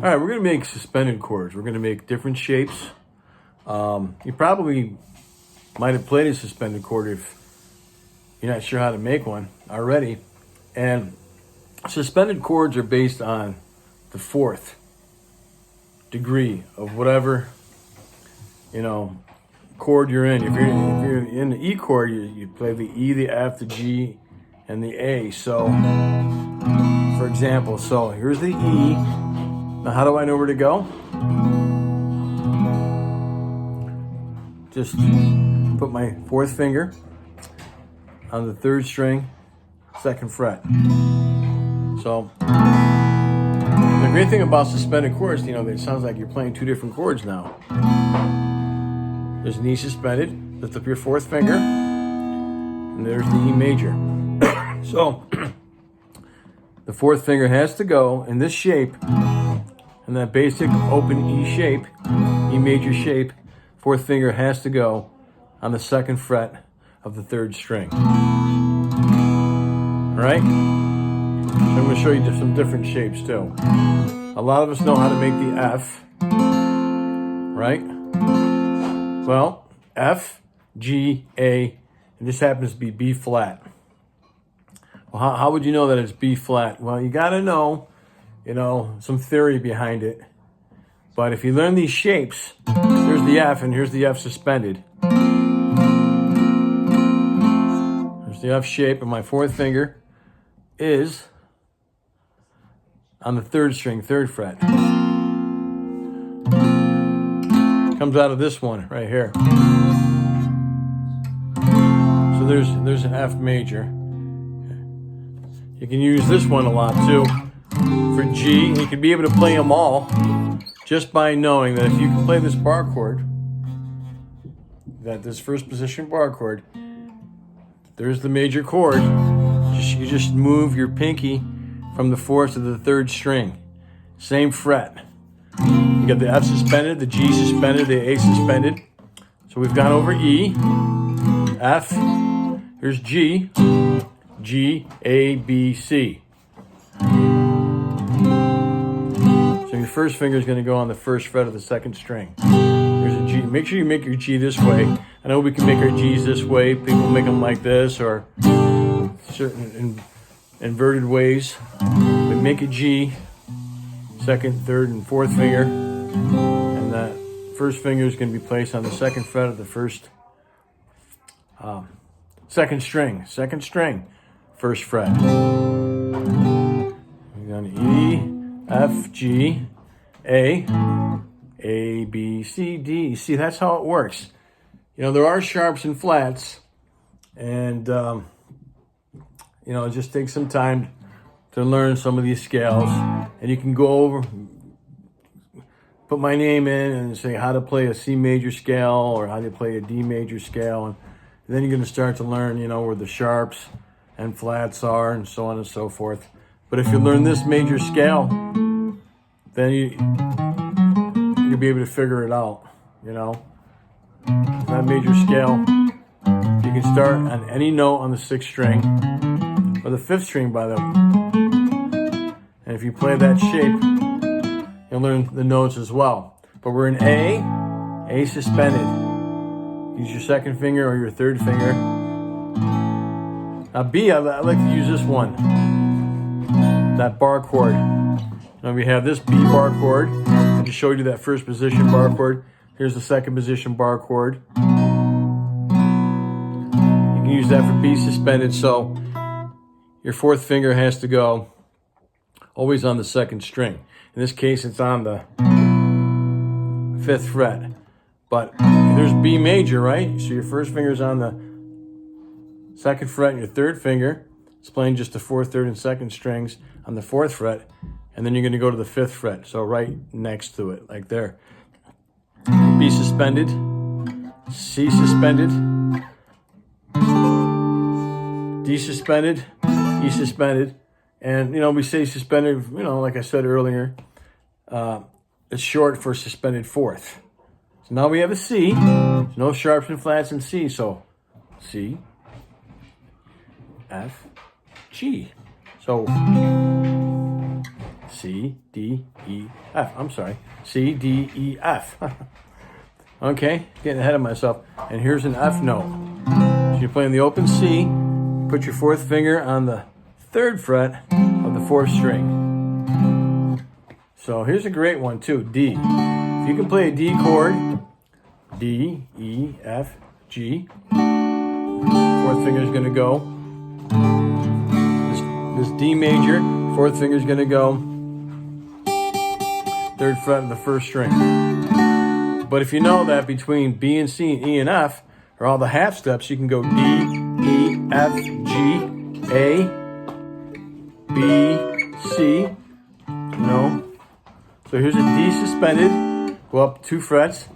All right, we're going to make suspended chords. We're going to make different shapes. You probably might have played a suspended chord if you're not sure how to make one already. And suspended chords are based on the fourth degree of whatever, chord you're in. If you're in the E chord, you play the E, the F, the G, and the A. So, for example, here's the E. Now, how do I know where to go? Just put my fourth finger on the third string, second fret. So, the great thing about suspended chords, it sounds like you're playing two different chords now. There's an E suspended, lift up your fourth finger, and there's the E major. So, the fourth finger has to go in this shape, in that basic open E shape, E major shape. Fourth finger has to go on the second fret of the third string. All right? So I'm going to show you some different shapes too. A lot of us know how to make the F, right? Well, F, G, A, and this happens to be B flat. Well, how would you know that it's B flat? Well, you got to know, some theory behind it. But if you learn these shapes, here's the F and here's the F suspended. There's the F shape, and my fourth finger is on the third string, third fret. Comes out of this one right here. So there's an F major. You can use this one a lot too for G. You can be able to play them all just by knowing that if you can play this bar chord, this first position bar chord, there's the major chord. You just move your pinky from the fourth to the third string. Same fret. You got the F suspended, the G suspended, the A suspended. So we've gone over E, F, here's G, G, A, B, C. So your first finger is going to go on the first fret of the second string. Here's a G. Make sure you make your G this way. I know we can make our G's this way. People make them like this or certain inverted ways. But make a G, second, third, and fourth finger. And that first finger is going to be placed on the second fret of the first second string, first fret. We're going to E, F, G, A, B, C, D. See, that's how it works. There are sharps and flats, and it just takes some time to learn some of these scales. And you can go over, put my name in and say how to play a C major scale or how to play a D major scale. And then you're going to start to learn, where the sharps and flats are and so on and so forth. But if you learn this major scale, then you'll be able to figure it out, That major scale, you can start on any note on the sixth string, or the fifth string, by the way. And if you play that shape, you'll learn the notes as well. But we're in A suspended. Use your second finger or your third finger. Now B, I like to use this one, that bar chord. Now we have this B bar chord. I just showed you that first position bar chord. Here's the second position bar chord. You can use that for B suspended. So your fourth finger has to go always on the second string. In this case, it's on the fifth fret. But there's B major, right? So your first finger's on the second fret, and your third finger is playing just the fourth, third, and second strings on the fourth fret. And then you're going to go to the fifth fret, so right next to it, like there. B suspended, C suspended, D suspended, E suspended. And, we say suspended, like I said earlier, it's short for suspended fourth. So now we have a C. There's no sharps and flats in C, so C, F, G. So C, C, D, E, F. I'm sorry. C, D, E, F. Okay, getting ahead of myself. And here's an F note. So you're playing the open C. Put your fourth finger on the 3rd fret of the 4th string. So here's a great one too, D. If you can play a D chord, D, E, F, G. 4th finger is going to go. This D major, 4th finger is going to go. 3rd fret of the 1st string. But if you know that between B and C and E and F are all the half steps, you can go D, E, F, G, A, B, C. So here's a D suspended. Go up 2 frets,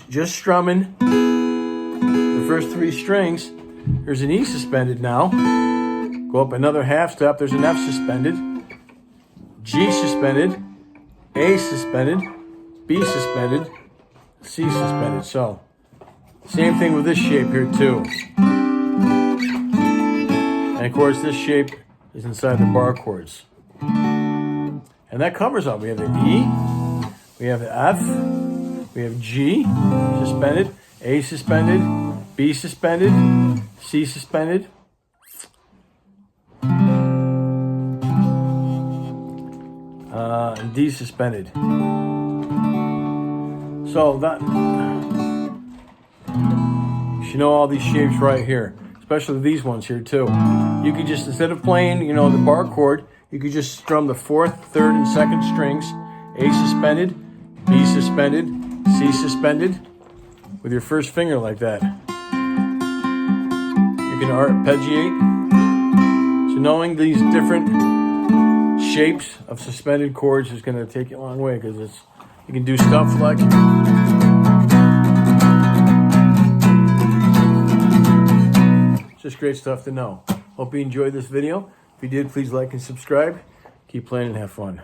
just strumming the first 3 strings. Here's an E suspended now. Go up another half step. There's an F suspended, G suspended, A suspended, B suspended, C suspended. So, same thing with this shape here too. And of course, this shape is inside the bar chords. And that covers all. We have the E, we have the F, we have G suspended, A suspended, B suspended, C suspended, and D suspended. So that you should know all these shapes right here, especially these ones here too. You could just, instead of playing, the bar chord, you could just strum the 4th, 3rd, and 2nd strings, A suspended, B suspended, C suspended, with your first finger like that. You can arpeggiate. So knowing these different shapes of suspended chords is going to take you a long way, because you can do stuff like it's just great stuff to know. Hope you enjoyed this video. If you did, please like and subscribe. Keep playing and have fun.